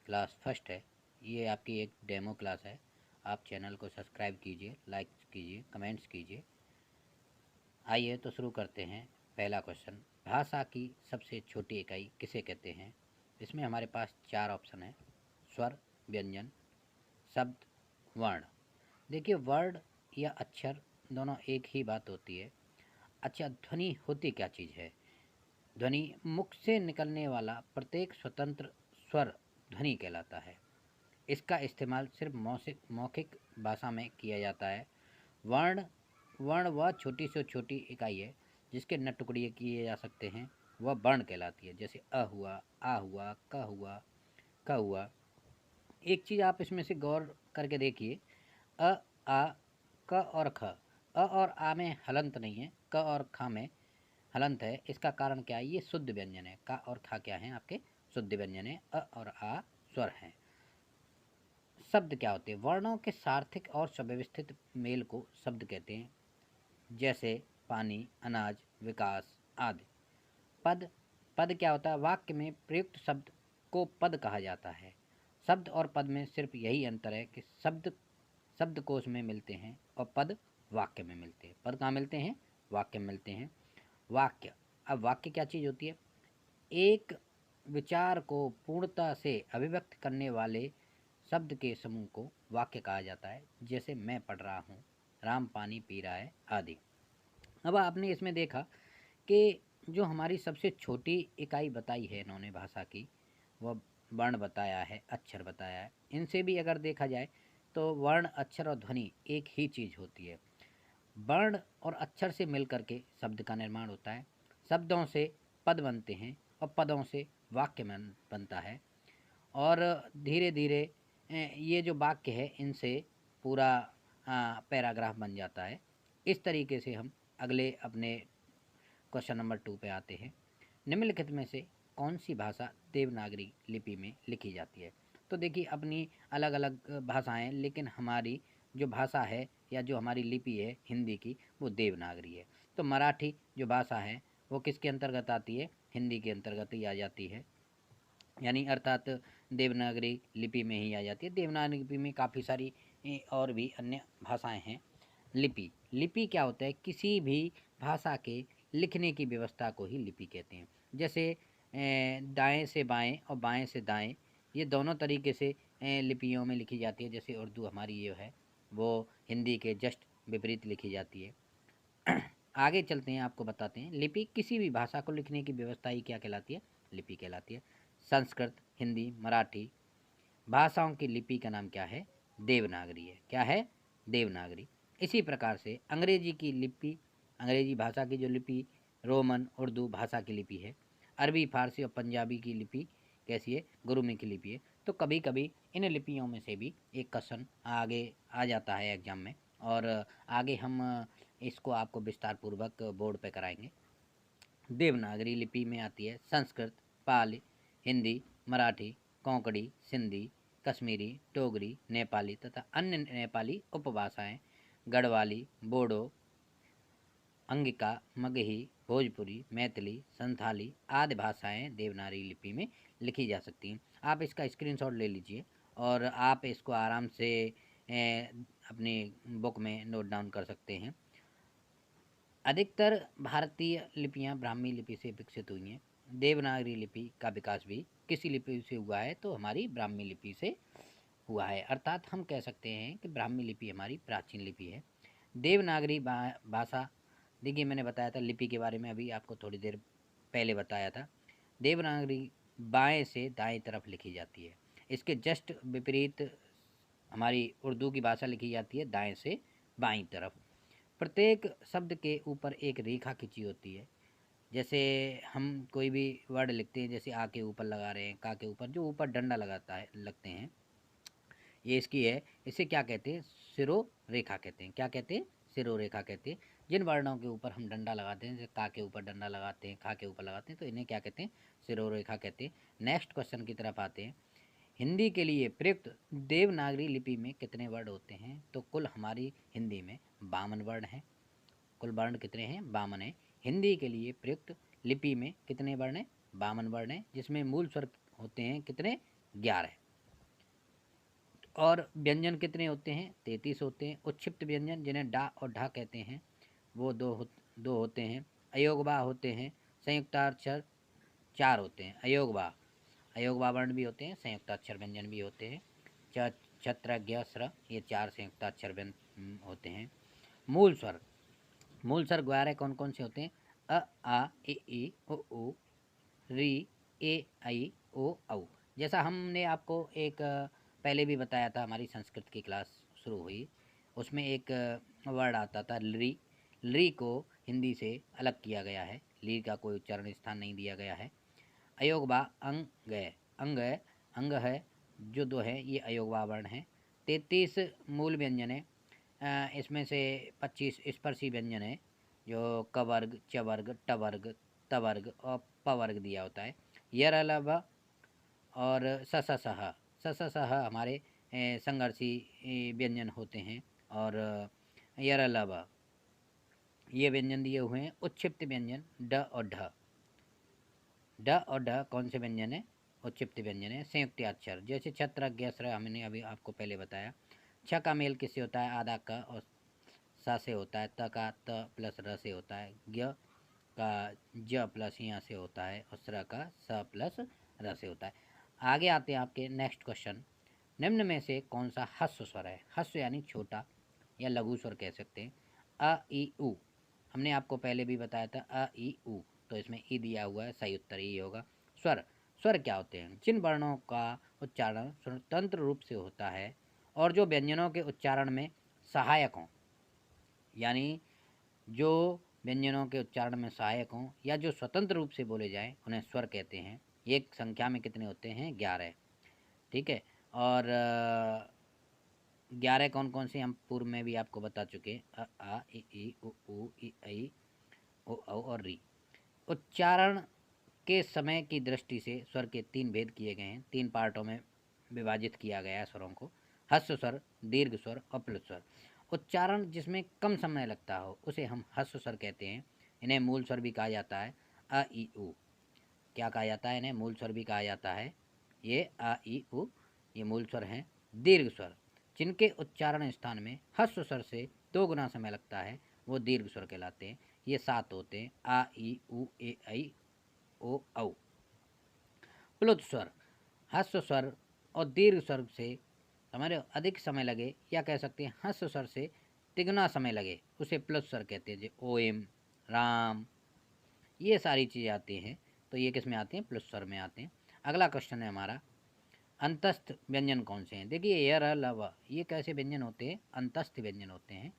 Class first है। ये आपकी एक डेमो क्लास है। आप चैनल को सब्सक्राइब कीजिए, लाइक कीजिए, कमेंट्स कीजिए। आइए तो शुरू करते हैं। पहला क्वेश्चन, भाषा की सबसे छोटी इकाई किसे कहते हैं? इसमें हमारे पास 4 ऑप्शन है: स्वर, व्यंजन, शब्द, वर्ण। देखिए, वर्ड या अक्षर दोनों एक ही बात होती है। अच्छा, ध्वनि होती क्या चीज़ है? ध्वनि मुख से निकलने वाला प्रत्येक स्वतंत्र स्वर ध्वनि कहलाता है। इसका इस्तेमाल सिर्फ मौखिक भाषा में किया जाता है। वर्ण वर्ण वह छोटी से छोटी इकाई है जिसके न टुकड़े किए जा सकते हैं, वह वर्ण कहलाती है। जैसे अ हुआ, आ हुआ, क हुआ, क हुआ। एक चीज़ आप इसमें से गौर करके देखिए, अ, आ, क और ख। अ और आ में हलंत नहीं है, क और ख में हलंत है। इसका कारण क्या है? ये शुद्ध व्यंजन है। क और ख क्या हैं? आपके शुद्ध व्यंजन है। अ और आ स्वर हैं। शब्द क्या होते हैं? वर्णों के सार्थक और सुव्यवस्थित मेल को शब्द कहते हैं। जैसे पानी, अनाज, विकास आदि। पद पद क्या होता है? वाक्य में प्रयुक्त शब्द को पद कहा जाता है। शब्द और पद में सिर्फ यही अंतर है कि शब्द शब्दकोश में मिलते हैं और पद वाक्य में मिलते हैं। पद कहाँ मिलते हैं? वाक्य में मिलते हैं। वाक्य, अब वाक्य क्या चीज़ होती है? एक विचार को पूर्णता से अभिव्यक्त करने वाले शब्द के समूह को वाक्य कहा जाता है। जैसे मैं पढ़ रहा हूँ, राम पानी पी रहा है आदि। अब आपने इसमें देखा कि जो हमारी सबसे छोटी इकाई बताई है इन्होंने भाषा की, वह वर्ण बताया है, अक्षर बताया है। इनसे भी अगर देखा जाए तो वर्ण, अक्षर और ध्वनि एक ही चीज़ होती है। वर्ण और अक्षर से मिलकर के शब्द का निर्माण होता है। शब्दों से पद बनते हैं और पदों से वाक्य बनता है। और धीरे धीरे ये जो वाक्य है इनसे पूरा पैराग्राफ बन जाता है। इस तरीके से हम अगले अपने क्वेश्चन नंबर 2 पे आते हैं। निम्नलिखित में से कौन सी भाषा देवनागरी लिपि में लिखी जाती है? तो देखिए, अपनी अलग अलग भाषाएं, लेकिन हमारी जो भाषा है या जो हमारी लिपि है हिंदी की, वो देवनागरी है। तो मराठी जो भाषा है वो किसके अंतर्गत आती है? हिंदी के अंतर्गत ही आ जाती है। यानी अर्थात देवनागरी लिपि में ही आ जाती है। देवनागरी लिपि में काफ़ी सारी और भी अन्य भाषाएं हैं। लिपि लिपि क्या होता है? किसी भी भाषा के लिखने की व्यवस्था को ही लिपि कहते हैं। जैसे दाएं से बाएं और बाएं से दाएं, ये दोनों तरीके से लिपियों में लिखी जाती है। जैसे उर्दू हमारी ये है, वो हिंदी के जस्ट विपरीत लिखी जाती है। आगे चलते हैं, आपको बताते हैं। लिपि किसी भी भाषा को लिखने की व्यवस्था ही क्या कहलाती है? लिपि कहलाती है। संस्कृत, हिंदी, मराठी भाषाओं की लिपि का नाम क्या है? देवनागरी है। क्या है? देवनागरी। इसी प्रकार से अंग्रेजी की लिपि, अंग्रेजी भाषा की जो लिपि रोमन उर्दू भाषा की लिपि है। अरबी, फारसी और पंजाबी की लिपि कैसी है? गुरुमुखी की लिपि है। तो कभी कभी इन लिपियों में से भी एक क्वेश्चन आगे आ जाता है एग्जाम में, और आगे हम इसको आपको विस्तार पूर्वक बोर्ड पे कराएंगे। देवनागरी लिपि में आती है संस्कृत, पाली, हिंदी, मराठी, कोंकणी, सिंधी, कश्मीरी, डोगरी, नेपाली तथा अन्य नेपाली उपभाषाएं, गढ़वाली, बोडो, अंगिका, मगही, भोजपुरी, मैथिली, संथाली आदि भाषाएं देवनागरी लिपि में लिखी जा सकती हैं। आप इसका स्क्रीनशॉट ले लीजिए और आप इसको आराम से अपनी बुक में नोट डाउन कर सकते हैं। अधिकतर भारतीय लिपियां ब्राह्मी लिपि से विकसित हुई हैं। देवनागरी लिपि का विकास भी किसी लिपि से हुआ है? तो हमारी ब्राह्मी लिपि से हुआ है। अर्थात हम कह सकते हैं कि ब्राह्मी लिपि हमारी प्राचीन लिपि है। देवनागरी भाषा, देखिए मैंने बताया था लिपि के बारे में, अभी आपको थोड़ी देर पहले बताया था। देवनागरी बाएं से दाएं तरफ लिखी जाती है। इसके जस्ट विपरीत हमारी उर्दू की भाषा लिखी जाती है दाएं से बाईं तरफ। प्रत्येक शब्द के ऊपर एक रेखा खिंची होती है। जैसे हम कोई भी वर्ड लिखते हैं, जैसे आ के ऊपर लगा रहे हैं, का के ऊपर जो ऊपर डंडा लगाता है लगते हैं, ये इसकी है। इसे क्या कहते हैं? सिरो रेखा कहते हैं। क्या कहते हैं? सिरो रेखा कहते हैं। जिन वर्णों के ऊपर हम डंडा लगाते हैं, जैसे का के ऊपर डंडा लगाते हैं, खा के ऊपर लगाते हैं, तो इन्हें क्या कहते हैं? सिरो रेखा कहते हैं। नेक्स्ट क्वेश्चन की तरफ आते हैं। हिंदी के लिए प्रयुक्त देवनागरी लिपि में कितने वर्ड होते हैं? तो कुल हमारी हिंदी में 52 वर्ड हैं। कुल वर्ण कितने हैं? 52 हैं। हिंदी के लिए प्रयुक्त लिपि में कितने वर्ण हैं? 52 वर्ण हैं, जिसमें मूल स्वर होते हैं कितने? 11। और व्यंजन कितने होते हैं? 33 होते हैं। उत्क्षिप्त व्यंजन जिन्हें डा और ढा कहते हैं वो दो होते हैं। अयोगवा होते हैं। संयुक्ताक्षर 4 होते हैं। अयोगवा वर्ण भी होते हैं, संयुक्ताक्षर व्यंजन भी होते हैं। च, छत्र, ज्ञ, स्र, ये 4 संयुक्ताक्षर व्यंजन होते हैं। मूल स्वर ग्वारे कौन कौन से होते हैं? अ, आ, ई, उ, री, ए, आई, ओ, औ। जैसा हमने आपको एक पहले भी बताया था, हमारी संस्कृत की क्लास शुरू हुई, उसमें एक वर्ड आता था ली। ली को हिंदी से अलग किया गया है, ली का कोई उच्चारण स्थान नहीं दिया गया है। अयोगवा अंग है, जो दो है ये अयोगवा वर्ण है। 33 मूल व्यंजन है। इसमें से 25 स्पर्शी व्यंजन है, जो क वर्ग, च वर्ग, ट वर्ग, त वर्ग और प वर्ग दिया होता है। यर अलव और सह हमारे संघर्षी व्यंजन होते हैं। और यर अलव ये व्यंजन दिए हुए हैं। उत्क्षिप्त व्यंजन ड और ढ। ड और ढ कौन से व्यंजन है? उत्क्षिप्त व्यंजन है। संयुक्ताक्षर जैसे छत्र, ज्ञ, स्र, हमने अभी आपको पहले बताया। छ का मेल किससे होता है? आधा क और सा से होता है। त का त प्लस र से होता है। ज्ञ का ज प्लस यहाँ से होता है और स्र का स प्लस र से होता है। आगे आते हैं आपके नेक्स्ट क्वेश्चन। निम्न में से कौन सा ह्रस्व स्वर है? ह्रस्व यानी छोटा या लघु स्वर कह सकते हैं। अ, ई, उ। हमने आपको पहले भी बताया था अ, ई, उ, तो इसमें ई दिया हुआ है, सही उत्तर ही होगा। स्वर स्वर क्या होते हैं? जिन वर्णों का उच्चारण स्वतंत्र रूप से होता है और जो व्यंजनों के उच्चारण में सहायक हों, यानी जो व्यंजनों के उच्चारण में सहायक हों या जो स्वतंत्र रूप से बोले जाएं, उन्हें स्वर कहते हैं। एक संख्या में कितने होते हैं? 11। ठीक है। और 11 कौन कौन से हम पूर्व में भी आपको बता चुके हैं। अ, आ, ई, उ, ई, ऐ, ओ, औ और री। उच्चारण के समय की दृष्टि से स्वर के 3 भेद किए गए हैं, 3 पार्टों में विभाजित किया गया है स्वरों को। ह्रस्व स्वर, दीर्घ स्वर और प्लुत स्वर। उच्चारण जिसमें कम समय लगता हो उसे हम ह्रस्व स्वर कहते हैं। इन्हें मूल स्वर भी कहा जाता है। अ, ई, उ। क्या कहा जाता है? इन्हें मूल स्वर भी कहा जाता है। ये अ, ई, उ ये मूल स्वर हैं। दीर्घ स्वर जिनके उच्चारण स्थान में ह्रस्व स्वर से 2 गुना समय लगता है वो दीर्घ स्वर कहलाते हैं। ये 7 होते हैं। आ, ई, उ, ए, ऐ, ओ, औ। प्लुत स्वर ह्रस्व स्वर और दीर्घ स्वर से हमारे अधिक समय लगे या कह सकते हैं ह्रस्व स्वर से तिगुना समय लगे उसे प्लुत स्वर कहते हैं। जो ओम, राम, ये सारी चीज़ें आती हैं, तो ये किस में आते हैं? प्लुत स्वर में आते हैं। अगला क्वेश्चन है हमारा, अंतस्थ व्यंजन कौन से हैं? देखिए य, र, ल, व ये कैसे व्यंजन होते हैं? अंतस्थ व्यंजन होते हैं।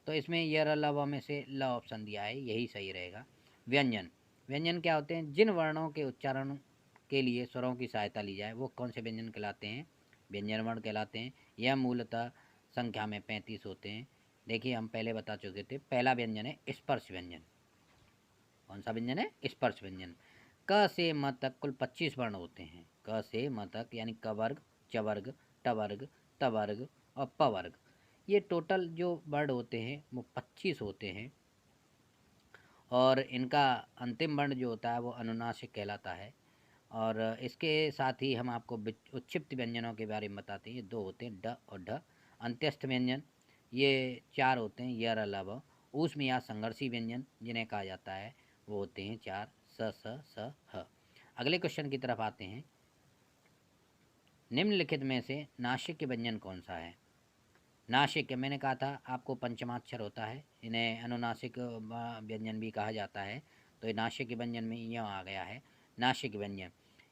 तो इसमें य, र, ल, व में से ल ऑप्शन दिया है, यही सही रहेगा। व्यंजन व्यंजन क्या होते हैं? जिन वर्णों के उच्चारण के लिए स्वरों की सहायता ली जाए वो कौन से व्यंजन कहलाते हैं? व्यंजन वर्ण कहलाते हैं। यह मूलतः संख्या में 35 होते हैं। देखिए हम पहले बता चुके थे, पहला व्यंजन है स्पर्श व्यंजन। कौन सा व्यंजन है? स्पर्श व्यंजन। क से म तक कुल 25 वर्ण होते हैं। क से म तक यानी क वर्ग, च वर्ग, ट वर्ग, त वर्ग और प वर्ग। ये टोटल जो वर्ड होते हैं वो 25 होते हैं। और इनका अंतिम वर्ण जो होता है वो अनुनासिक कहलाता है। और इसके साथ ही हम आपको उत्क्षिप्त व्यंजनों के बारे में बताते हैं। ये 2 होते हैं, ड और ढ। अंत्यस्थ व्यंजन ये 4 होते हैं, यर, अलावा। ऊष्म या संघर्षी व्यंजन जिन्हें कहा जाता है वो होते हैं 4, स, ह। अगले क्वेश्चन की तरफ आते हैं। निम्नलिखित में से नासिक व्यंजन कौन सा है? नासिक मैंने कहा था आपको पंचमाक्षर होता है, इन्हें अनुनासिक व्यंजन भी कहा जाता है। तो ये नासिक व्यंजन में यह आ गया है। नासिक व्यंजन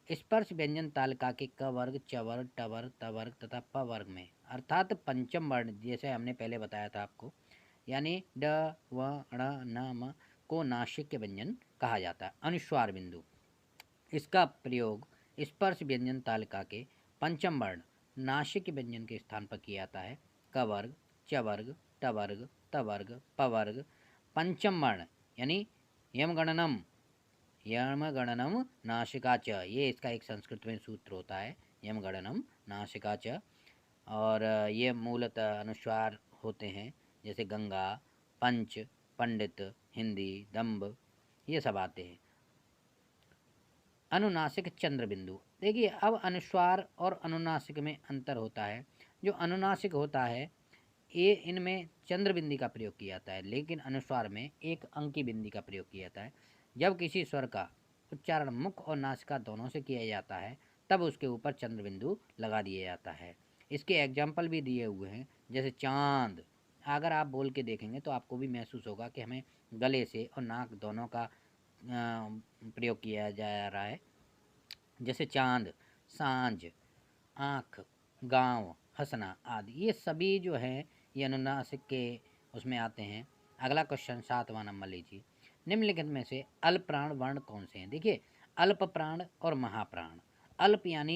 स्पर्श व्यंजन तालिका के क वर्ग, च वर्ग, ट वर्ग, त वर्ग तथा प वर्ग में अर्थात पंचम वर्ण, जैसे हमने पहले बताया था आपको, यानी ड, व, ण, न, म को नासिक व्यंजन कहा जाता है। अनुस्वार बिंदु इसका प्रयोग स्पर्श व्यंजन तालिका के पंचम वर्ण नासिक व्यंजन के स्थान पर किया जाता है। क वर्ग, च वर्ग, ट वर्ग, त वर्ग, प वर्ग। पंचम वर्ण यानी यमगणनम यमगणनम नासिका च, ये इसका एक संस्कृत में सूत्र होता है, यमगणनम नासिका च। और ये मूलतः अनुस्वार होते हैं, जैसे गंगा, पंच, पंडित, हिंदी, दम्ब, ये सब आते हैं। अनुनासिक चंद्र बिंदु देखिए, अब अनुस्वार और अनुनासिक में अंतर होता है। जो अनुनासिक होता है ये इनमें चंद्र बिंदी का प्रयोग किया जाता है, लेकिन अनुस्वार में एक अंकी बिंदी का प्रयोग किया जाता है। जब किसी स्वर का उच्चारण मुख और नासिका दोनों से किया जाता है तब उसके ऊपर चंद्र बिंदु लगा दिया जाता है। इसके एग्जाम्पल भी दिए हुए हैं, जैसे चांद। अगर आप बोल के देखेंगे तो आपको भी महसूस होगा कि हमें गले से और नाक दोनों का प्रयोग किया जा रहा है। जैसे चांद, सांझ, आँख, गाँव, हंसना आदि, ये सभी जो हैं ये अनुनासिक के उसमें आते हैं। अगला क्वेश्चन 7वां नंबर लीजिए। निम्नलिखित में से अल्प प्राण वर्ण कौन से हैं? देखिए, अल्प प्राण और महाप्राण। अल्प यानी